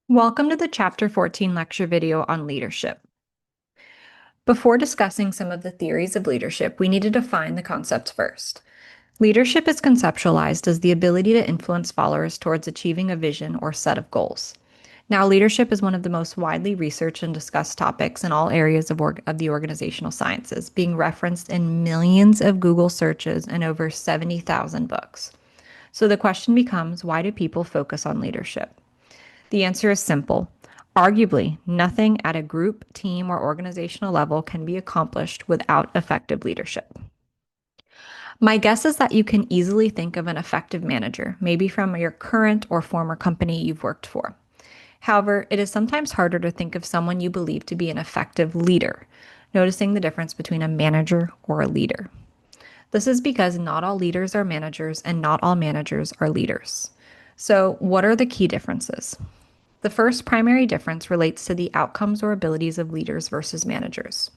Welcome to the Chapter 14 lecture video on leadership. Before discussing some of the theories of leadership, we need to define the concept first. Leadership is conceptualized as the ability to influence followers towards achieving a vision or set of goals. Now, leadership is one of the most widely researched and discussed topics in all areas of the organizational sciences, being referenced in millions of Google searches and over 70,000 books. So the question becomes, why do people focus on leadership? The answer is simple. Arguably, nothing at a group, team, or organizational level can be accomplished without effective leadership. My guess is that you can easily think of an effective manager, maybe from your current or former company you've worked for. However, it is sometimes harder to think of someone you believe to be an effective leader, noticing the difference between a manager or a leader. This is because not all leaders are managers and not all managers are leaders. So, what are the key differences? The first primary difference relates to the outcomes or abilities of leaders versus managers.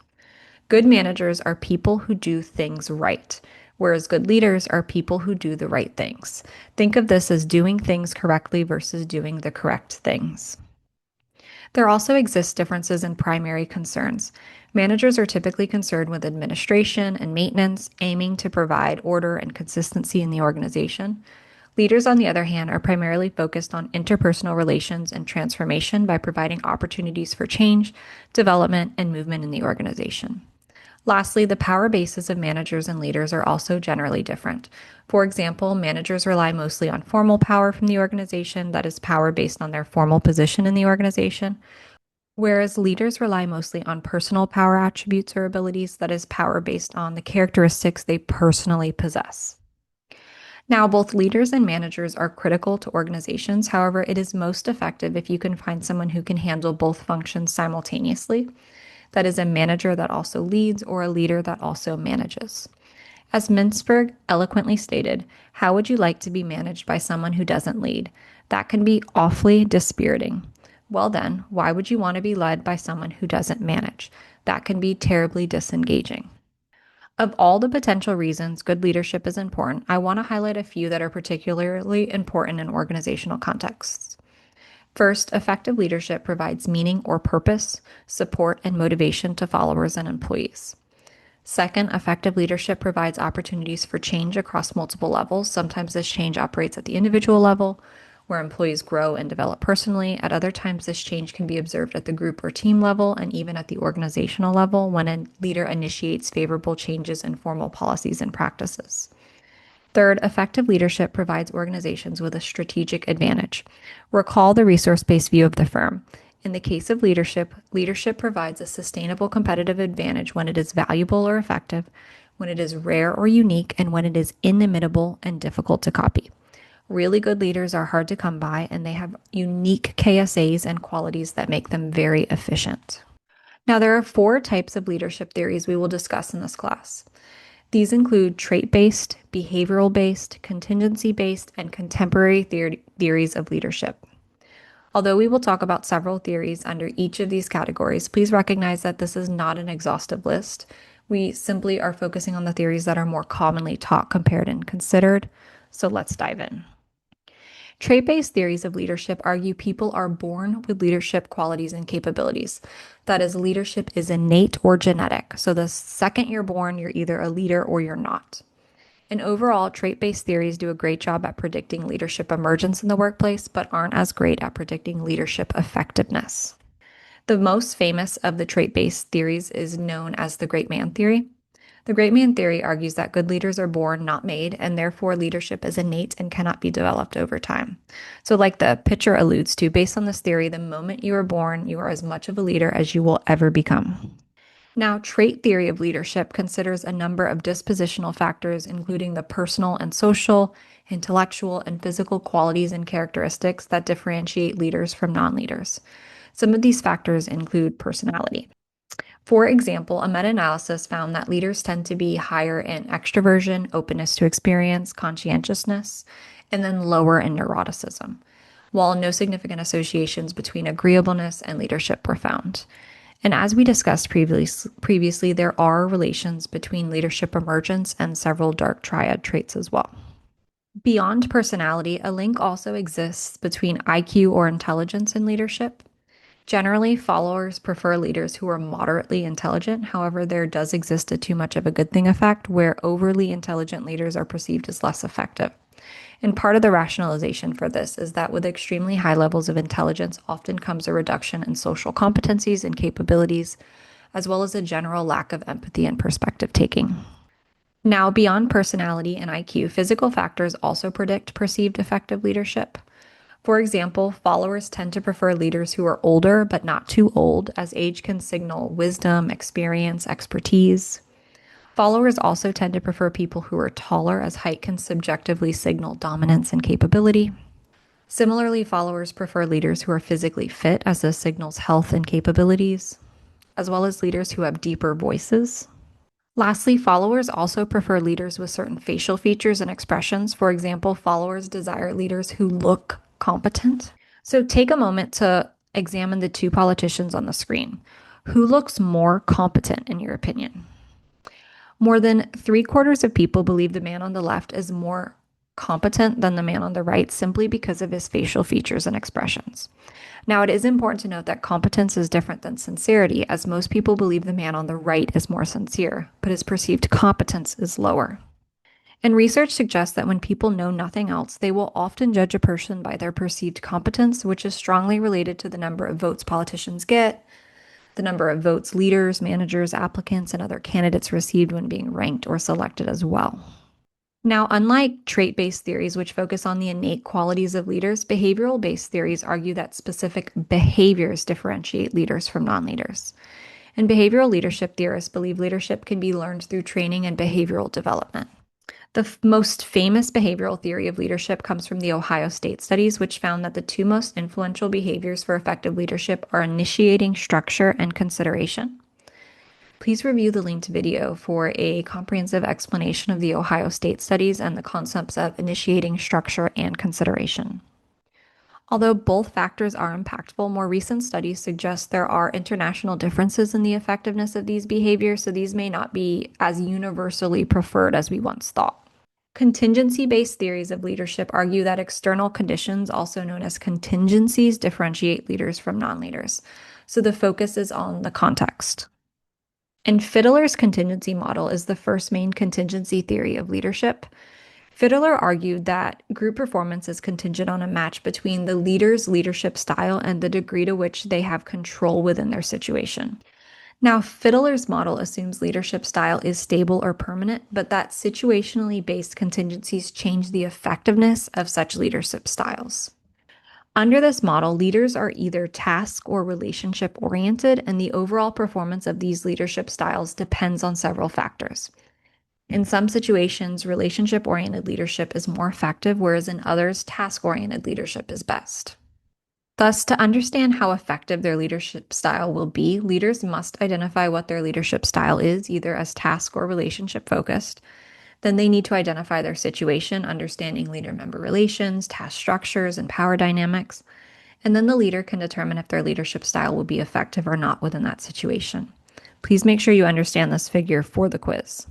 Good managers are people who do things right, whereas good leaders are people who do the right things. Think of this as doing things correctly versus doing the correct things. There also exist differences in primary concerns. Managers are typically concerned with administration and maintenance, aiming to provide order and consistency in the organization. Leaders, on the other hand, are primarily focused on interpersonal relations and transformation by providing opportunities for change, development, and movement in the organization. Lastly, the power bases of managers and leaders are also generally different. For example, managers rely mostly on formal power from the organization, that is, power based on their formal position in the organization, whereas leaders rely mostly on personal power attributes or abilities, that is, power based on the characteristics they personally possess. Now, both leaders and managers are critical to organizations. However, it is most effective if you can find someone who can handle both functions simultaneously. That is, a manager that also leads or a leader that also manages. As Mintzberg eloquently stated, how would you like to be managed by someone who doesn't lead? That can be awfully dispiriting. Well, then, why would you want to be led by someone who doesn't manage? That can be terribly disengaging. Of all the potential reasons good leadership is important, I want to highlight a few that are particularly important in organizational contexts. First, effective leadership provides meaning or purpose, support, and motivation to followers and employees. Second, effective leadership provides opportunities for change across multiple levels. Sometimes this change operates at the individual level, where employees grow and develop personally. At other times, this change can be observed at the group or team level and even at the organizational level when a leader initiates favorable changes in formal policies and practices. Third, effective leadership provides organizations with a strategic advantage. Recall the resource based view of the firm. In the case of leadership, leadership provides a sustainable competitive advantage when it is valuable or effective, when it is rare or unique, and when it is inimitable and difficult to copy. Really good leaders are hard to come by, and they have unique KSAs and qualities that make them very efficient. Now, there are four types of leadership theories we will discuss in this class. These include trait-based, behavioral-based, contingency-based, and contemporary theories of leadership. Although we will talk about several theories under each of these categories, please recognize that this is not an exhaustive list. We simply are focusing on the theories that are more commonly taught, compared, and considered. So let's dive in. Trait-based theories of leadership argue people are born with leadership qualities and capabilities. That is, leadership is innate or genetic. So the second you're born, you're either a leader or you're not. And overall, trait-based theories do a great job at predicting leadership emergence in the workplace, but aren't as great at predicting leadership effectiveness. The most famous of the trait-based theories is known as the great man theory. The great man theory argues that good leaders are born, not made, and therefore leadership is innate and cannot be developed over time. So, like the picture alludes to, based on this theory, the moment you are born, you are as much of a leader as you will ever become. Now, trait theory of leadership considers a number of dispositional factors, including the personal and social, intellectual, and physical qualities and characteristics that differentiate leaders from non-leaders. Some of these factors include personality. For example, a meta-analysis found that leaders tend to be higher in extroversion, openness to experience, conscientiousness, and then lower in neuroticism, while no significant associations between agreeableness and leadership were found. And as we discussed previously, there are relations between leadership emergence and several dark triad traits as well. Beyond personality, a link also exists between IQ or intelligence and leadership. Generally, followers prefer leaders who are moderately intelligent. However, there does exist a too much of a good thing effect where overly intelligent leaders are perceived as less effective. And part of the rationalization for this is that with extremely high levels of intelligence often comes a reduction in social competencies and capabilities, as well as a general lack of empathy and perspective taking. Now, beyond personality and IQ, physical factors also predict perceived effective leadership. For example, followers tend to prefer leaders who are older but not too old, as age can signal wisdom, experience, expertise. Followers also tend to prefer people who are taller, as height can subjectively signal dominance and capability. Similarly, followers prefer leaders who are physically fit, as this signals health and capabilities, as well as leaders who have deeper voices. Lastly, followers also prefer leaders with certain facial features and expressions. For example, followers desire leaders who look competent. So take a moment to examine the two politicians on the screen. Who looks more competent, in your opinion? More than three-quarters of people believe the man on the left is more competent than the man on the right simply because of his facial features and expressions. Now, it is important to note that competence is different than sincerity, as most people believe the man on the right is more sincere, but his perceived competence is lower. And research suggests that when people know nothing else, they will often judge a person by their perceived competence, which is strongly related to the number of votes politicians get, the number of votes leaders, managers, applicants, and other candidates received when being ranked or selected as well. Now, unlike trait-based theories, which focus on the innate qualities of leaders, behavioral-based theories argue that specific behaviors differentiate leaders from non-leaders. And behavioral leadership theorists believe leadership can be learned through training and behavioral development. The most famous behavioral theory of leadership comes from the Ohio State studies, which found that the two most influential behaviors for effective leadership are initiating structure and consideration. Please review the linked video for a comprehensive explanation of the Ohio State studies and the concepts of initiating structure and consideration. Although both factors are impactful, more recent studies suggest there are international differences in the effectiveness of these behaviors, so these may not be as universally preferred as we once thought. Contingency-based theories of leadership argue that external conditions, also known as contingencies, differentiate leaders from non-leaders. So the focus is on the context. And Fiedler's contingency model is the first main contingency theory of leadership. Fiedler argued that group performance is contingent on a match between the leader's leadership style and the degree to which they have control within their situation. Now, Fiedler's model assumes leadership style is stable or permanent, but that situationally based contingencies change the effectiveness of such leadership styles. Under this model, leaders are either task or relationship oriented, and the overall performance of these leadership styles depends on several factors. In some situations, relationship oriented leadership is more effective, whereas in others, task oriented leadership is best. Thus, to understand how effective their leadership style will be, leaders must identify what their leadership style is, either as task or relationship focused. Then they need to identify their situation, understanding leader-member relations, task structures, and power dynamics. And then the leader can determine if their leadership style will be effective or not within that situation. Please make sure you understand this figure for the quiz.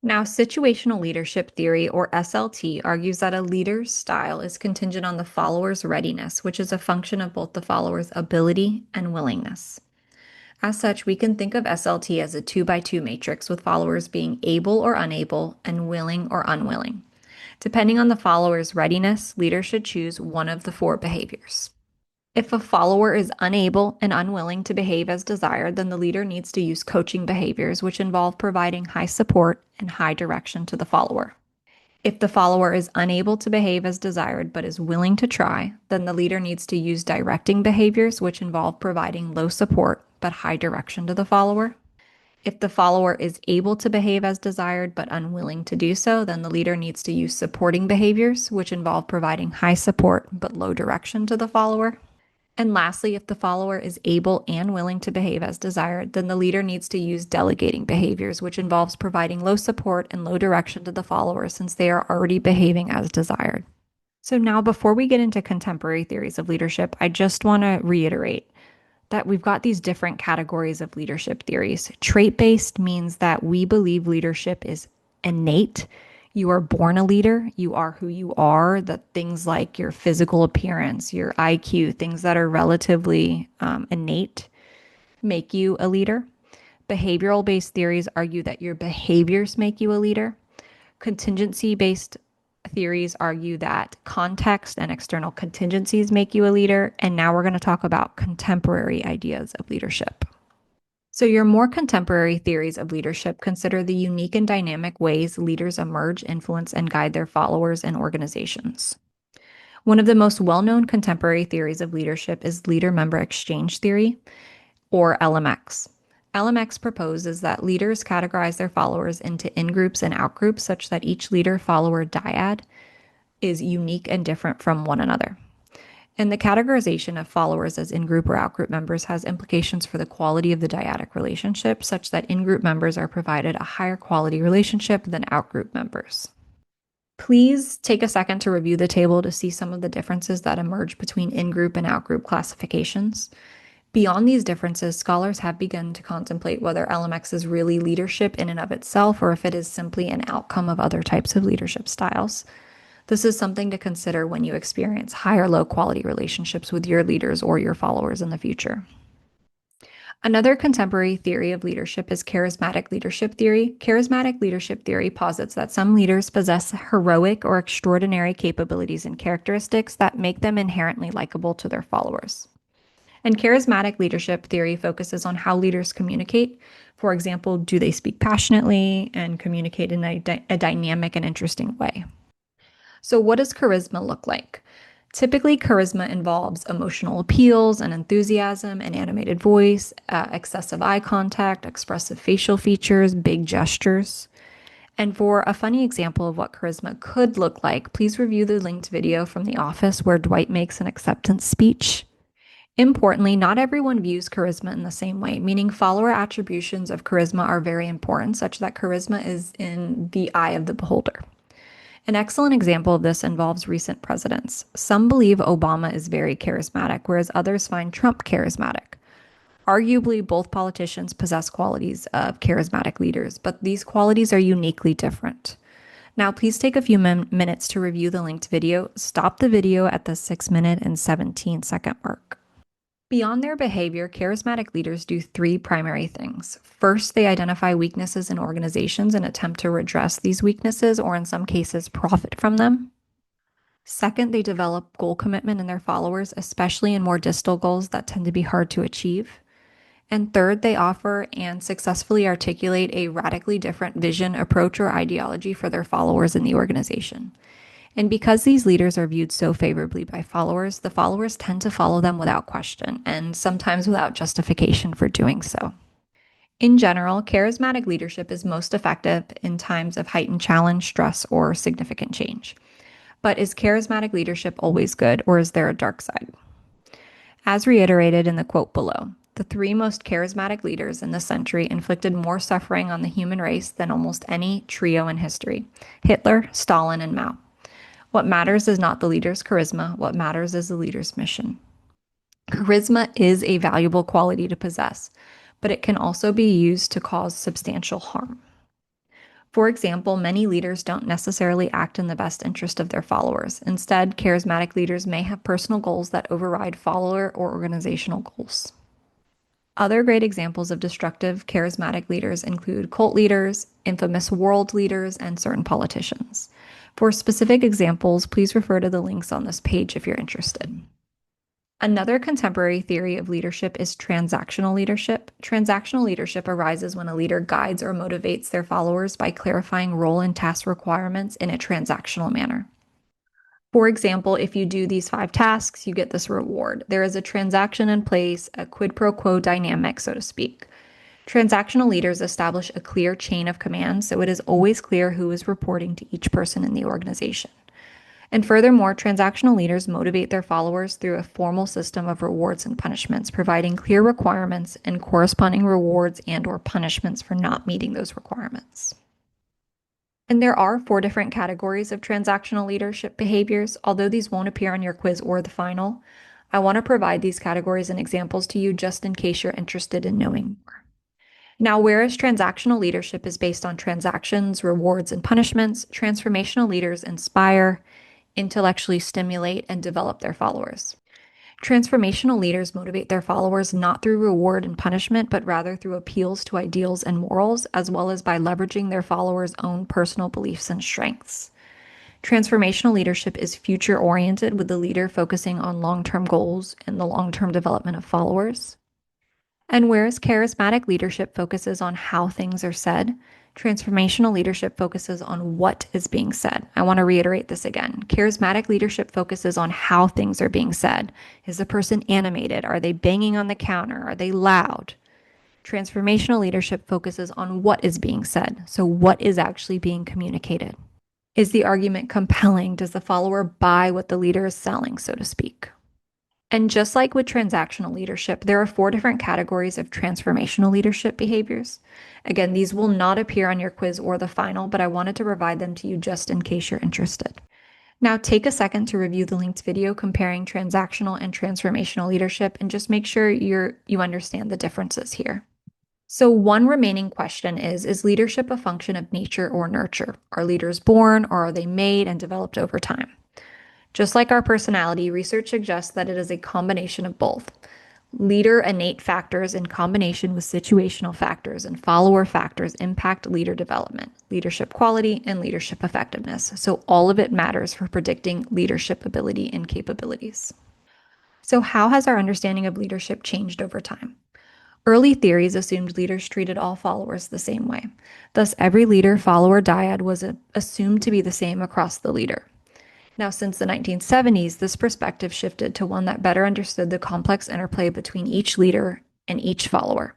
Now, situational leadership theory, or SLT, argues that a leader's style is contingent on the follower's readiness, which is a function of both the follower's ability and willingness. As such, we can think of SLT as a 2x2 matrix with followers being able or unable and willing or unwilling. Depending on the follower's readiness, leaders should choose one of the four behaviors. If a follower is unable and unwilling to behave as desired, then the leader needs to use coaching behaviors, which involve providing high support and high direction to the follower. If the follower is unable to behave as desired but is willing to try, then the leader needs to use directing behaviors, which involve providing low support but high direction to the follower. If the follower is able to behave as desired but unwilling to do so, then the leader needs to use supporting behaviors, which involve providing high support but low direction to the follower. And lastly, if the follower is able and willing to behave as desired, then the leader needs to use delegating behaviors, which involves providing low support and low direction to the follower since they are already behaving as desired. So now, before we get into contemporary theories of leadership, I just want to reiterate that we've got these different categories of leadership theories. Trait-based means that we believe leadership is innate. You are born a leader. You are who you are. That things like your physical appearance, your IQ, things that are relatively innate make you a leader. Behavioral based theories argue that your behaviors make you a leader. Contingency based theories argue that context and external contingencies make you a leader. And now we're going to talk about contemporary ideas of leadership. So, your more contemporary theories of leadership consider the unique and dynamic ways leaders emerge, influence, and guide their followers and organizations. One of the most well known contemporary theories of leadership is leader member exchange theory, or LMX. LMX proposes that leaders categorize their followers into in groups and out groups such that each leader follower dyad is unique and different from one another. And the categorization of followers as in group or out group members has implications for the quality of the dyadic relationship, such that in group members are provided a higher quality relationship than out group members. Please take a second to review the table to see some of the differences that emerge between in group and out group classifications. Beyond these differences, scholars have begun to contemplate whether LMX is really leadership in and of itself or if it is simply an outcome of other types of leadership styles. This is something to consider when you experience high or low quality relationships with your leaders or your followers in the future. Another contemporary theory of leadership is charismatic leadership theory. Charismatic leadership theory posits that some leaders possess heroic or extraordinary capabilities and characteristics that make them inherently likable to their followers. And charismatic leadership theory focuses on how leaders communicate. For example, do they speak passionately and communicate in a dynamic and interesting way? So, what does charisma look like? Typically, charisma involves emotional appeals and enthusiasm, an animated voice, excessive eye contact, expressive facial features, big gestures. And for a funny example of what charisma could look like, please review the linked video from The Office where Dwight makes an acceptance speech. Importantly, not everyone views charisma in the same way, meaning follower attributions of charisma are very important, such that charisma is in the eye of the beholder. An excellent example of this involves recent presidents. Some believe Obama is very charismatic, whereas others find Trump charismatic. Arguably, both politicians possess qualities of charismatic leaders, but these qualities are uniquely different. Now, please take a few minutes to review the linked video. Stop the video at the 6 minute and 17-second mark. Beyond their behavior, charismatic leaders do three primary things. First, they identify weaknesses in organizations and attempt to redress these weaknesses, or in some cases, profit from them. Second, they develop goal commitment in their followers, especially in more distal goals that tend to be hard to achieve. And third, they offer and successfully articulate a radically different vision, approach, or ideology for their followers in the organization. And because these leaders are viewed so favorably by followers, the followers tend to follow them without question and sometimes without justification for doing so. In general, charismatic leadership is most effective in times of heightened challenge, stress, or significant change. But is charismatic leadership always good, or is there a dark side? As reiterated in the quote below, the three most charismatic leaders in this century inflicted more suffering on the human race than almost any trio in history: Hitler, Stalin, and Mao. What matters is not the leader's charisma. What matters is the leader's mission. Charisma is a valuable quality to possess, but it can also be used to cause substantial harm. For example, many leaders don't necessarily act in the best interest of their followers. Instead, charismatic leaders may have personal goals that override follower or organizational goals. Other great examples of destructive charismatic leaders include cult leaders, infamous world leaders, and certain politicians. For specific examples, please refer to the links on this page if you're interested. Another contemporary theory of leadership is transactional leadership. Transactional leadership arises when a leader guides or motivates their followers by clarifying role and task requirements in a transactional manner. For example, if you do these 5 tasks, you get this reward. There is a transaction in place, a quid pro quo dynamic, so to speak. Transactional leaders establish a clear chain of command, so it is always clear who is reporting to each person in the organization. And furthermore, transactional leaders motivate their followers through a formal system of rewards and punishments, providing clear requirements and corresponding rewards and/or punishments for not meeting those requirements. And there are 4 different categories of transactional leadership behaviors. Although these won't appear on your quiz or the final, I want to provide these categories and examples to you just in case you're interested in knowing more. Now, whereas transactional leadership is based on transactions, rewards, and punishments, transformational leaders inspire, intellectually stimulate, and develop their followers. Transformational leaders motivate their followers not through reward and punishment, but rather through appeals to ideals and morals, as well as by leveraging their followers' own personal beliefs and strengths. Transformational leadership is future oriented, with the leader focusing on long term goals and the long term development of followers. And whereas charismatic leadership focuses on how things are said, transformational leadership focuses on what is being said. I want to reiterate this again. Charismatic leadership focuses on how things are being said. Is the person animated? Are they banging on the counter? Are they loud? Transformational leadership focuses on what is being said. So, what is actually being communicated? Is the argument compelling? Does the follower buy what the leader is selling, so to speak? And just like with transactional leadership, there are 4 different categories of transformational leadership behaviors. Again, these will not appear on your quiz or the final, but I wanted to provide them to you just in case you're interested. Now, take a second to review the linked video comparing transactional and transformational leadership and just make sure you understand the differences here. So, one remaining question is leadership a function of nature or nurture? Are leaders born, or are they made and developed over time? Just like our personality, research suggests that it is a combination of both. Leader innate factors in combination with situational factors and follower factors impact leader development, leadership quality, and leadership effectiveness. So, all of it matters for predicting leadership ability and capabilities. So, how has our understanding of leadership changed over time? Early theories assumed leaders treated all followers the same way. Thus, every leader follower dyad was assumed to be the same across the leader. Now, since the 1970s, this perspective shifted to one that better understood the complex interplay between each leader and each follower,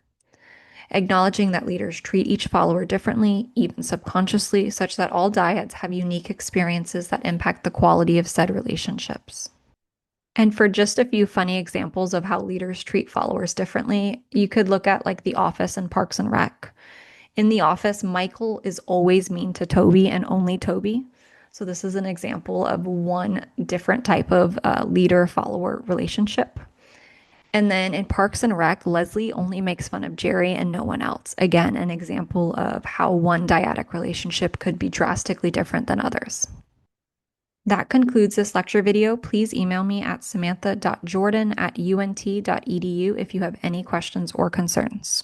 acknowledging that leaders treat each follower differently, even subconsciously, such that all dyads have unique experiences that impact the quality of said relationships. And for just a few funny examples of how leaders treat followers differently, you could look at like The Office and Parks and Rec. In The Office, Michael is always mean to Toby and only Toby. So this is an example of one different type of leader-follower relationship. And then in Parks and Rec, Leslie only makes fun of Jerry and no one else. Again, an example of how one dyadic relationship could be drastically different than others. That concludes this lecture video. Please email me at samantha.jordan@unt.edu if you have any questions or concerns.